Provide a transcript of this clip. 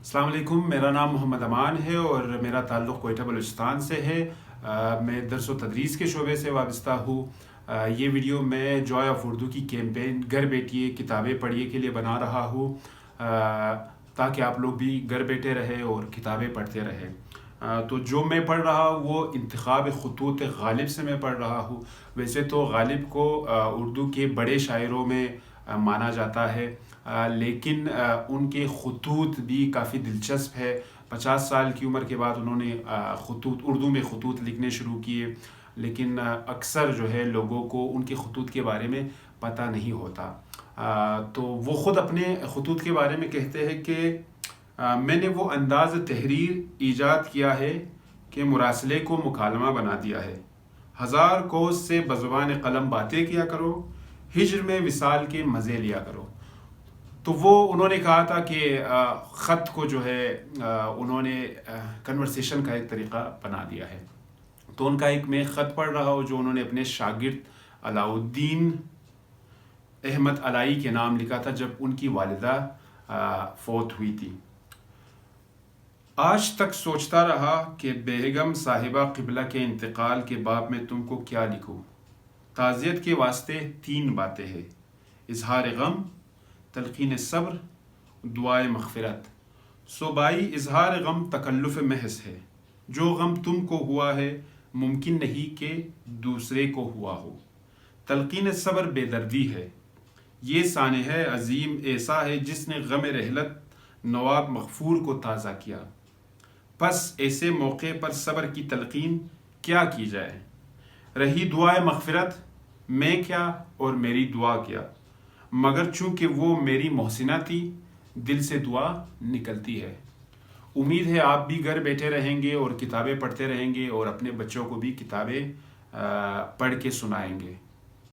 السلام علیکم، میرا نام محمد امان ہے اور میرا تعلق کوئٹہ بلوچستان سے ہے۔ میں درس و تدریس کے شعبے سے وابستہ ہوں۔ یہ ویڈیو میں جوائے آف اردو کی کیمپین گھر بیٹھیے کتابیں پڑھیے کے لیے بنا رہا ہوں، تاکہ آپ لوگ بھی گھر بیٹھے رہے اور کتابیں پڑھتے رہے۔ تو جو میں پڑھ رہا ہوں وہ انتخاب خطوط غالب سے میں پڑھ رہا ہوں۔ ویسے تو غالب کو اردو کے بڑے شاعروں میں مانا جاتا ہے، لیکن ان کے خطوط بھی کافی دلچسپ ہے۔ 50 سال کی عمر کے بعد انہوں نے اردو میں خطوط لکھنے شروع کیے، لیکن اکثر جو ہے لوگوں کو ان کے خطوط کے بارے میں پتہ نہیں ہوتا۔ تو وہ خود اپنے خطوط کے بارے میں کہتے ہیں کہ میں نے وہ انداز تحریر ایجاد کیا ہے کہ مراسلے کو مکالمہ بنا دیا ہے۔ 1000 کوس سے بزبان قلم باتیں کیا کرو، ہجر میں وصال کے مزے لیا کرو۔ تو وہ انہوں نے کہا تھا کہ خط کو جو ہے انہوں نے کنورسیشن کا ایک طریقہ بنا دیا ہے۔ تو ان کا ایک میں خط پڑھ رہا ہوں جو انہوں نے اپنے شاگرد علاؤالدین احمد علائی کے نام لکھا تھا جب ان کی والدہ فوت ہوئی تھی۔ آج تک سوچتا رہا کہ بیگم صاحبہ قبلہ کے انتقال کے باب میں تم کو کیا لکھوں۔ تعزیت کے واسطے 3 باتیں ہیں: اظہار غم، تلقین صبر، دعائے مغفرت۔ سو بائی اظہار غم تکلف محض ہے، جو غم تم کو ہوا ہے ممکن نہیں کہ دوسرے کو ہوا ہو۔ تلقین صبر بے دردی ہے، یہ سانحہ عظیم ایسا ہے جس نے غم رحلت نواب مغفور کو تازہ کیا۔ پس ایسے موقع پر صبر کی تلقین کیا کی جائے؟ رہی دعائے مغفرت، میں کیا اور میری دعا کیا، مگر چونکہ وہ میری محسنہ تھی دل سے دعا نکلتی ہے۔ امید ہے آپ بھی گھر بیٹھے رہیں گے اور کتابیں پڑھتے رہیں گے اور اپنے بچوں کو بھی کتابیں پڑھ کے سنائیں گے۔